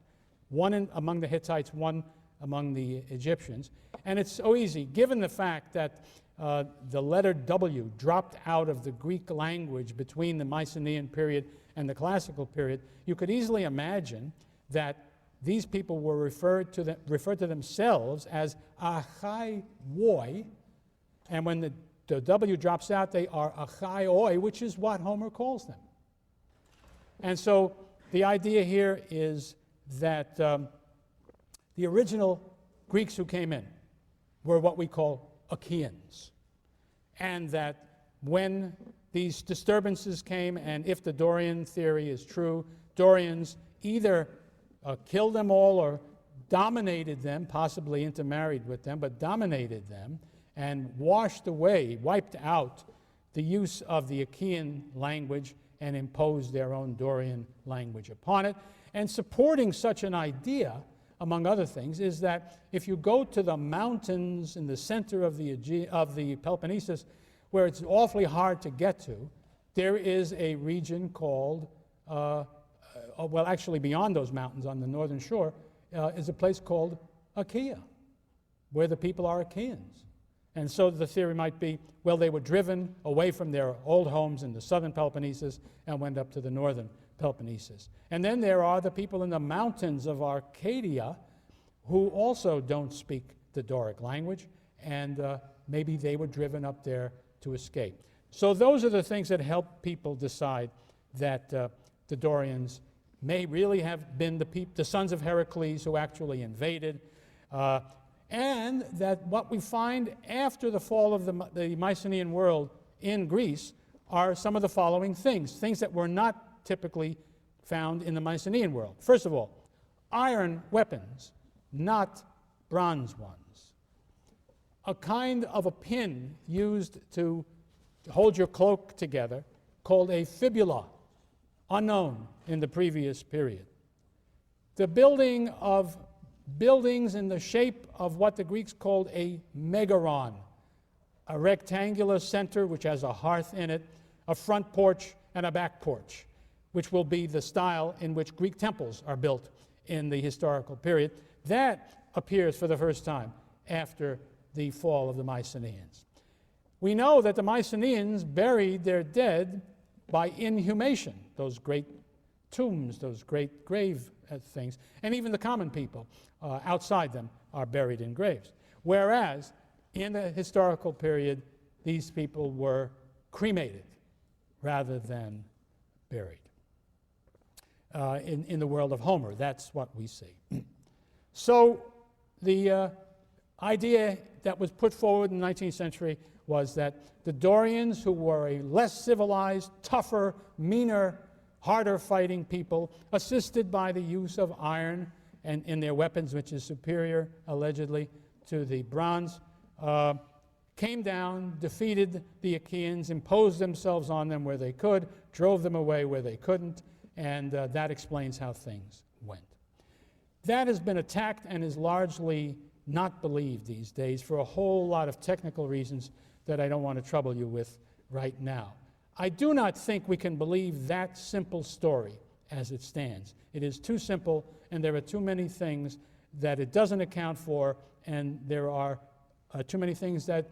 One among the Hittites, one among the Egyptians. And it's so easy, given the fact that the letter W dropped out of the Greek language between the Mycenaean period and the classical period, you could easily imagine that these people were referred to themselves as Achai Woi, and when the W drops out, they are Achai Oi, which is what Homer calls them. And so the idea here is that the original Greeks who came in were what we call Achaeans, and that when these disturbances came, and if the Dorian theory is true, Dorians either killed them all or dominated them, possibly intermarried with them, but dominated them and washed away, wiped out the use of the Achaean language and imposed their own Dorian language upon it. And supporting such an idea, among other things, is that if you go to the mountains in the center of the Peloponnesus, where it's awfully hard to get to, there is a region called, well, actually beyond those mountains on the northern shore, is a place called Achaia, where the people are Achaeans. And so the theory might be, well, they were driven away from their old homes in the southern Peloponnesus and went up to the northern Peloponnesus. And then there are the people in the mountains of Arcadia who also don't speak the Doric language, and maybe they were driven up there to escape. So those are the things that help people decide that the Dorians may really have been the sons of Heracles who actually invaded, and that what we find after the fall of the Mycenaean world in Greece are some of the following things that were not typically found in the Mycenaean world. First of all, iron weapons, not bronze ones. A kind of a pin used to hold your cloak together called a fibula, unknown in the previous period. The building of buildings in the shape of what the Greeks called a megaron, a rectangular center which has a hearth in it, a front porch, and a back porch, which will be the style in which Greek temples are built in the historical period. That appears for the first time after the fall of the Mycenaeans. We know that the Mycenaeans buried their dead by inhumation, those great tombs, those great grave things, and even the common people outside them are buried in graves. Whereas in the historical period, these people were cremated rather than buried. In the world of Homer, that's what we see. So the idea that was put forward in the 19th century was that the Dorians, who were a less civilized, tougher, meaner, harder fighting people, assisted by the use of iron and in their weapons, which is superior, allegedly, to the bronze, came down, defeated the Achaeans, imposed themselves on them where they could, drove them away where they couldn't, and that explains how things went. That has been attacked and is largely not believed these days for a whole lot of technical reasons that I don't want to trouble you with right now. I do not think we can believe that simple story as it stands. It is too simple, and there are too many things that it doesn't account for, and there are too many things that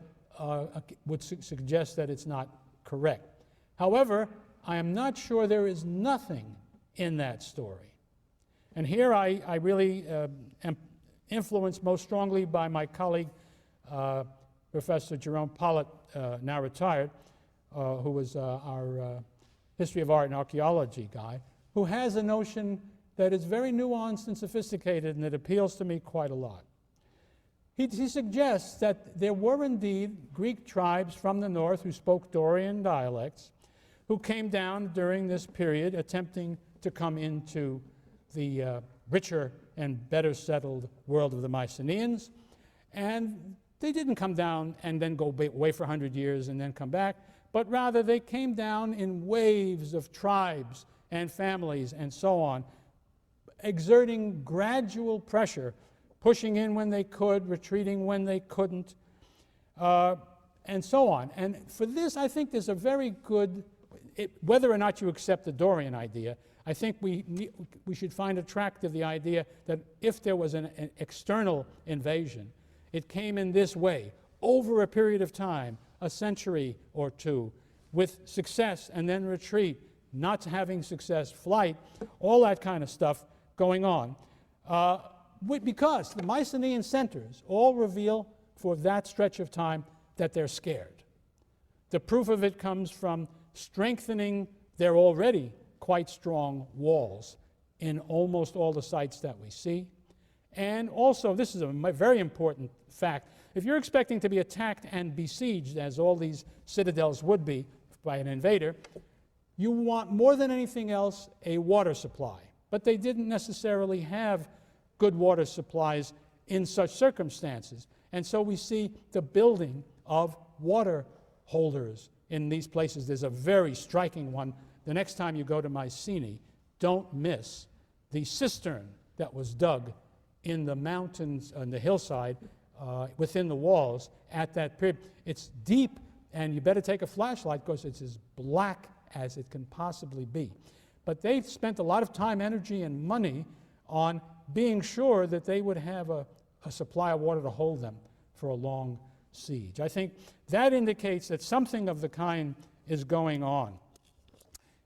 would suggest that it's not correct. However, I am not sure there is nothing in that story. And here I really am influenced most strongly by my colleague, Professor Jerome Pollitt, now retired, who was our history of art and archaeology guy, who has a notion that is very nuanced and sophisticated, and it appeals to me quite a lot. He suggests that there were indeed Greek tribes from the north who spoke Dorian dialects, who came down during this period attempting to come into the richer and better settled world of the Mycenaeans. And they didn't come down and then go away for 100 years and then come back, but rather they came down in waves of tribes and families and so on, exerting gradual pressure, pushing in when they could, retreating when they couldn't, and so on. And for this, I think there's a very good, whether or not you accept the Dorian idea, I think we should find attractive the idea that if there was an external invasion, it came in this way, over a period of time, a century or two, with success and then retreat, not having success, flight, all that kind of stuff going on. Because the Mycenaean centers all reveal for that stretch of time that they're scared. The proof of it comes from strengthening their already quite strong walls in almost all the sites that we see. And also, this is a very important fact, if you're expecting to be attacked and besieged, as all these citadels would be by an invader, you want more than anything else a water supply. But they didn't necessarily have good water supplies in such circumstances. And so we see the building of water holders in these places. There's a very striking one. The next time you go to Mycenae, don't miss the cistern that was dug in the mountains, on the hillside, within the walls at that period. It's deep, and you better take a flashlight because it's as black as it can possibly be. But they spent a lot of time, energy, and money on being sure that they would have a supply of water to hold them for a long siege. I think that indicates that something of the kind is going on.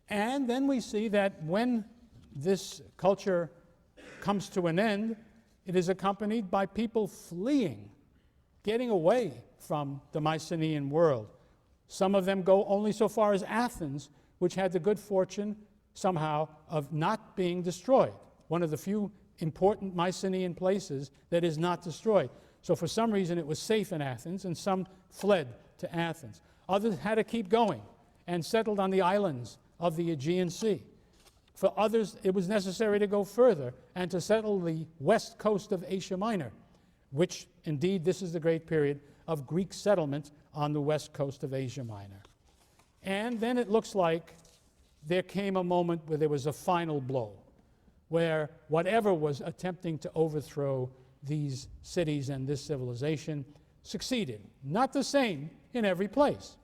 And then we see that when this culture comes to an end, it is accompanied by people fleeing, getting away from the Mycenaean world. Some of them go only so far as Athens, which had the good fortune somehow of not being destroyed. One of the few important Mycenaean places that is not destroyed. So for some reason it was safe in Athens, and some fled to Athens. Others had to keep going and settled on the islands of the Aegean Sea. For others, it was necessary to go further and to settle the west coast of Asia Minor, which indeed this is the great period of Greek settlement on the west coast of Asia Minor. And then it looks like there came a moment where there was a final blow, where whatever was attempting to overthrow these cities and this civilization succeeded. Not the same in every place.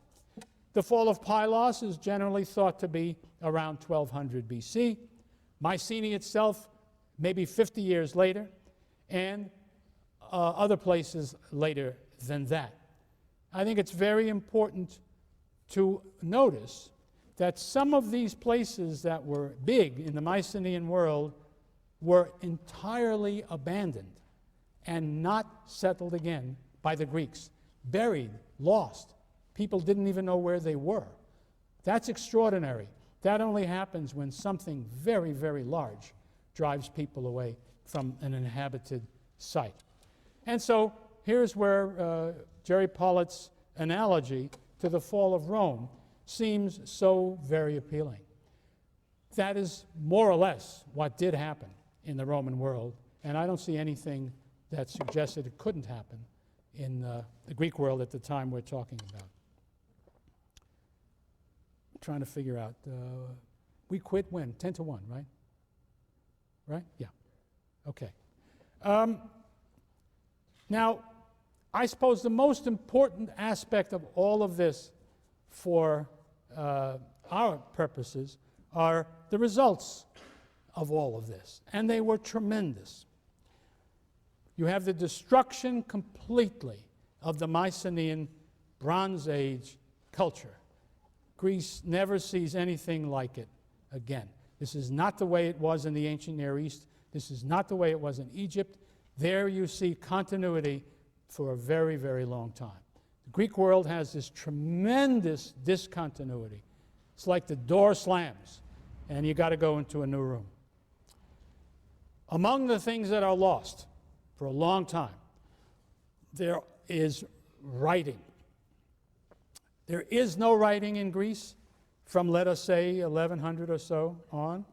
The fall of Pylos is generally thought to be around 1200 BC. Mycenae itself, maybe 50 years later, and other places later than that. I think it's very important to notice that some of these places that were big in the Mycenaean world were entirely abandoned and not settled again by the Greeks. Buried, lost. People didn't even know where they were. That's extraordinary. That only happens when something very, very large drives people away from an inhabited site. And so here's where Jerry Pollitt's analogy to the fall of Rome seems so very appealing. That is more or less what did happen in the Roman world, and I don't see anything that suggests that it couldn't happen in the Greek world at the time we're talking about. I'm trying to figure out, we quit when? 10-1, right? Right? Yeah. Okay. Now, I suppose the most important aspect of all of this for our purposes are the results of all of this, and they were tremendous. You have the destruction completely of the Mycenaean Bronze Age culture. Greece never sees anything like it again. This is not the way it was in the ancient Near East. This is not the way it was in Egypt. There you see continuity for a very, very long time. The Greek world has this tremendous discontinuity. It's like the door slams, and you got to go into a new room. Among the things that are lost for a long time, there is writing. There is no writing in Greece from, let us say, 1100 or so on,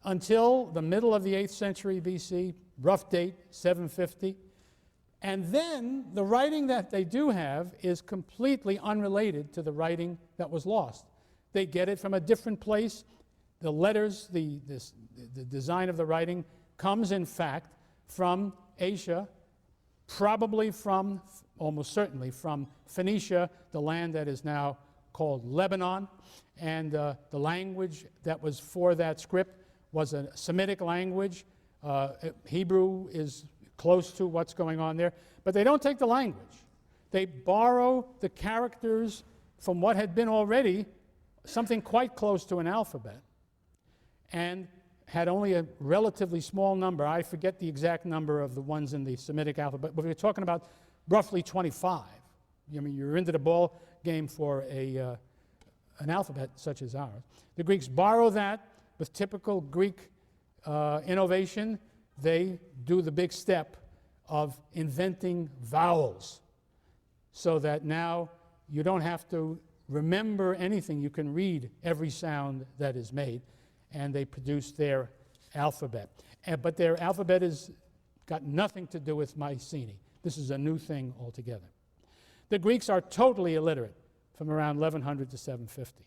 until the middle of the 8th century BC, rough date, 750. And then the writing that they do have is completely unrelated to the writing that was lost. They get it from a different place. The letters, the design of the writing comes, in fact, from Asia, probably from, almost certainly, from Phoenicia, the land that is now called Lebanon. And the language that was for that script was a Semitic language. Hebrew is close to what's going on there. But they don't take the language. They borrow the characters from what had been already something quite close to an alphabet, and had only a relatively small number. I forget the exact number of the ones in the Semitic alphabet, but we're talking about roughly 25. I mean, you're into the ball game for an alphabet such as ours. The Greeks borrow that with typical Greek innovation. They do the big step of inventing vowels, so that now you don't have to remember anything. You can read every sound that is made, and they produce their alphabet. But their alphabet has got nothing to do with Mycenae. This is a new thing altogether. The Greeks are totally illiterate from around 1100 to 750.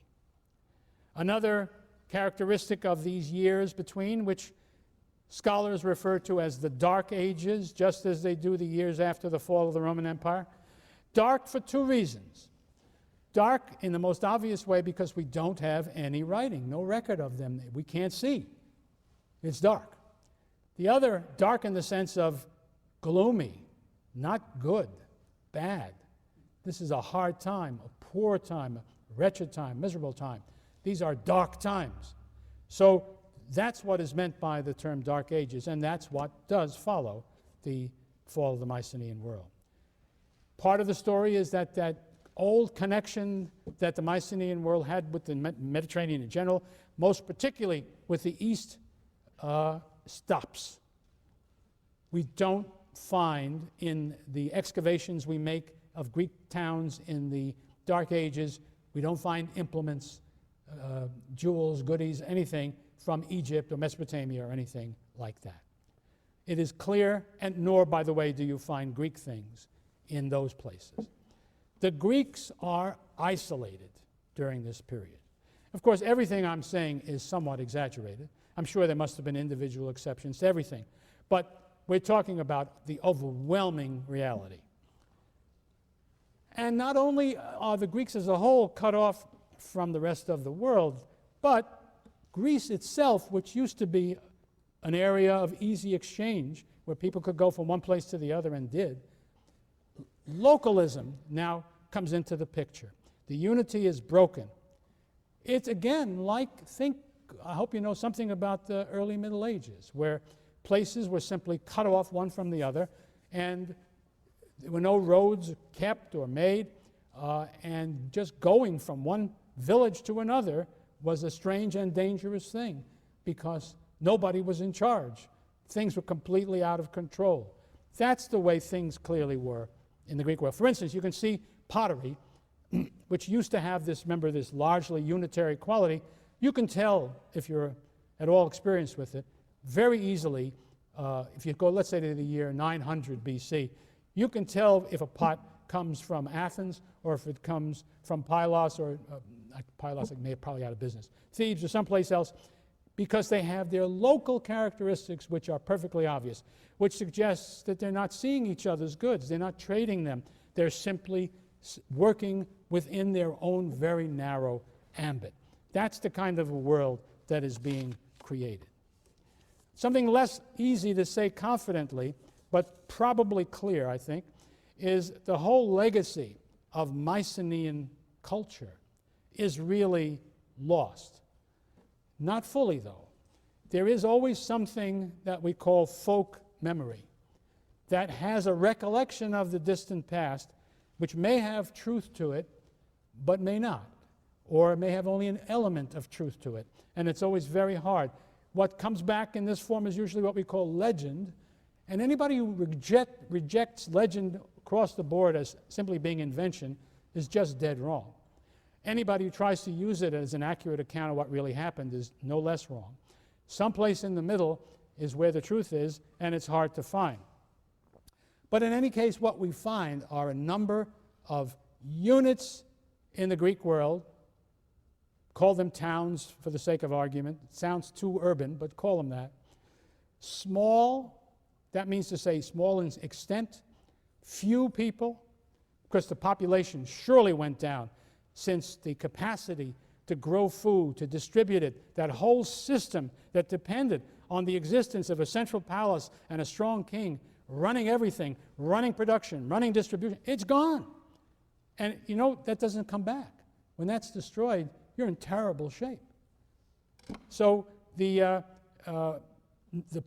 Another characteristic of these years between, which scholars refer to as the Dark Ages, just as they do the years after the fall of the Roman Empire. Dark for two reasons. Dark in the most obvious way because we don't have any writing, no record of them. We can't see. It's dark. The other, dark in the sense of gloomy, Not good, bad. This is a hard time, a poor time, a wretched time, miserable time. These are dark times. So that's what is meant by the term Dark Ages, and that's what does follow the fall of the Mycenaean world. Part of the story is that old connection that the Mycenaean world had with the Mediterranean in general, most particularly with the East, stops. We don't find in the excavations we make of Greek towns in the Dark Ages, we don't find implements, jewels, goodies, anything from Egypt or Mesopotamia or anything like that. It is clear, and nor, by the way, do you find Greek things in those places. The Greeks are isolated during this period. Of course, everything I'm saying is somewhat exaggerated. I'm sure there must have been individual exceptions to everything. But we're talking about the overwhelming reality. And not only are the Greeks as a whole cut off from the rest of the world, but Greece itself, which used to be an area of easy exchange where people could go from one place to the other and did, localism now comes into the picture. The unity is broken. It's again like, I hope you know something about the early Middle Ages, where places were simply cut off one from the other, and there were no roads kept or made, and just going from one village to another was a strange and dangerous thing because nobody was in charge. Things were completely out of control. That's the way things clearly were in the Greek world. For instance, you can see pottery, which used to have this, remember, this largely unitary quality. You can tell, if you're at all experienced with it, very easily, if you go, let's say, to the year 900 BC, you can tell if a pot comes from Athens or if it comes from Pylos, or Pylos may have probably out of business, Thebes or someplace else, because they have their local characteristics which are perfectly obvious, which suggests that they're not seeing each other's goods, they're not trading them, they're simply working within their own very narrow ambit. That's the kind of a world that is being created. Something less easy to say confidently, but probably clear, I think, is the whole legacy of Mycenaean culture is really lost. Not fully, though. There is always something that we call folk memory that has a recollection of the distant past, which may have truth to it, but may not, or may have only an element of truth to it, and it's always very hard. What comes back in this form is usually what we call legend, and anybody who rejects legend across the board as simply being invention is just dead wrong. Anybody who tries to use it as an accurate account of what really happened is no less wrong. Someplace in the middle is where the truth is, and it's hard to find. But in any case, what we find are a number of units in the Greek world. Call them towns for the sake of argument. It sounds too urban, but call them that. Small, that means to say small in extent, few people, because the population surely went down since the capacity to grow food, to distribute it, that whole system that depended on the existence of a central palace and a strong king running everything, running production, running distribution, it's gone. And you know, that doesn't come back. When that's destroyed, you're in terrible shape. So the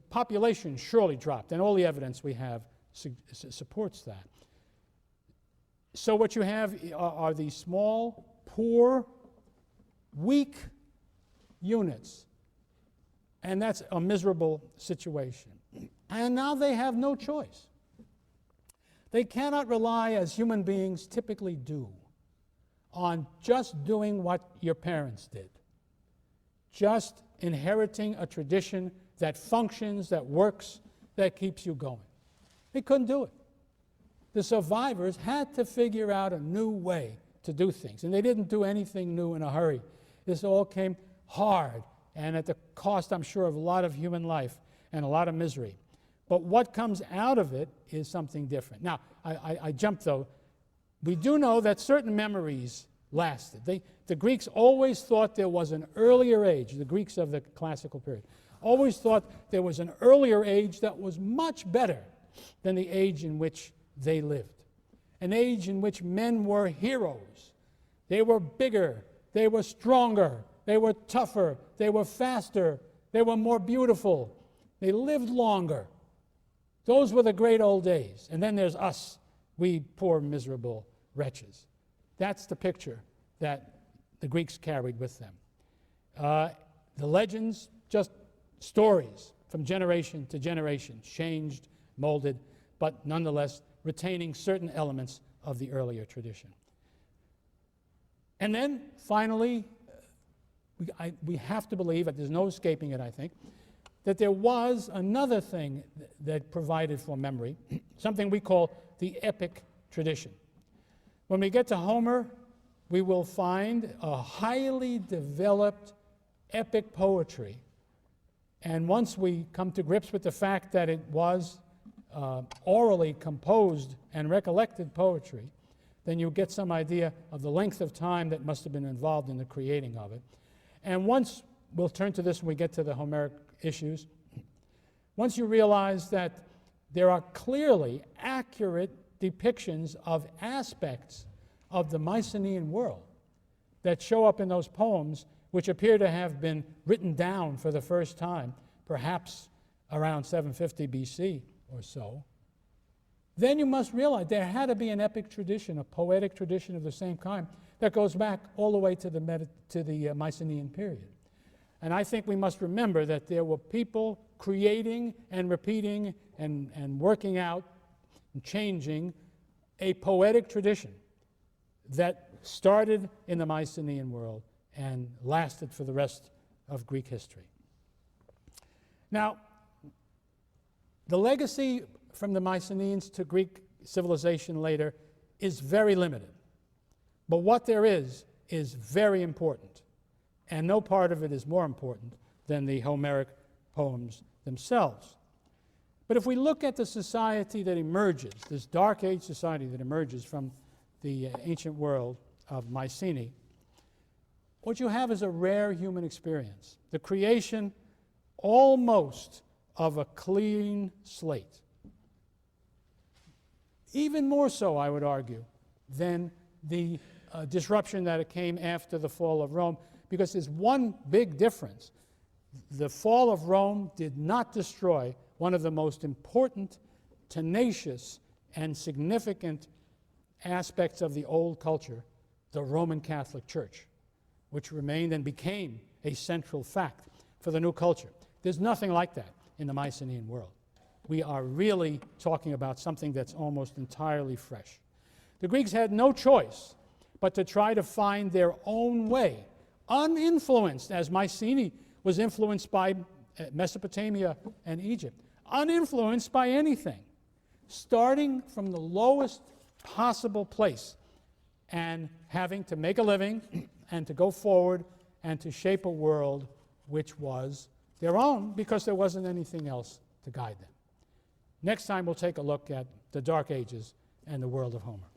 population surely dropped, and all the evidence we have supports that. So what you have are these small, poor, weak units, and that's a miserable situation. And now they have no choice. They cannot rely, as human beings typically do, on just doing what your parents did, just inheriting a tradition that functions, that works, that keeps you going. They couldn't do it. The survivors had to figure out a new way to do things, and they didn't do anything new in a hurry. This all came hard and at the cost, I'm sure, of a lot of human life and a lot of misery. But what comes out of it is something different. Now, I jumped, though. We do know that certain memories lasted. The Greeks always thought there was an earlier age, the Greeks of the classical period, always thought there was an earlier age that was much better than the age in which they lived. An age in which men were heroes. They were bigger, they were stronger, they were tougher, they were faster, they were more beautiful, they lived longer. Those were the great old days. And then there's us, we poor miserable wretches. That's the picture that the Greeks carried with them. The legends, just stories from generation to generation, changed, molded, but nonetheless retaining certain elements of the earlier tradition. And then, finally, we have to believe, there's no escaping it, I think, that there was another thing that provided for memory, something we call the epic tradition. When we get to Homer, we will find a highly developed epic poetry. And once we come to grips with the fact that it was orally composed and recollected poetry, then you get some idea of the length of time that must have been involved in the creating of it. And once, we'll turn to this when we get to the Homeric issues, once you realize that there are clearly accurate depictions of aspects of the Mycenaean world that show up in those poems, which appear to have been written down for the first time, perhaps around 750 BC or so, then you must realize there had to be an epic tradition, a poetic tradition of the same kind, that goes back all the way to the Mycenaean period. And I think we must remember that there were people creating and repeating and working out and changing a poetic tradition that started in the Mycenaean world and lasted for the rest of Greek history. Now, the legacy from the Mycenaeans to Greek civilization later is very limited. But what there is very important. And no part of it is more important than the Homeric poems themselves. But if we look at the society that emerges, this Dark Age society that emerges from the ancient world of Mycenae, what you have is a rare human experience, the creation almost of a clean slate. Even more so, I would argue, than the disruption that came after the fall of Rome, because there's one big difference. The fall of Rome did not destroy one of the most important, tenacious, and significant aspects of the old culture, the Roman Catholic Church, which remained and became a central fact for the new culture. There's nothing like that in the Mycenaean world. We are really talking about something that's almost entirely fresh. The Greeks had no choice but to try to find their own way, uninfluenced, as Mycenae was influenced by Mesopotamia and Egypt, uninfluenced by anything, starting from the lowest possible place and having to make a living and to go forward and to shape a world which was their own because there wasn't anything else to guide them. Next time we'll take a look at the Dark Ages and the world of Homer.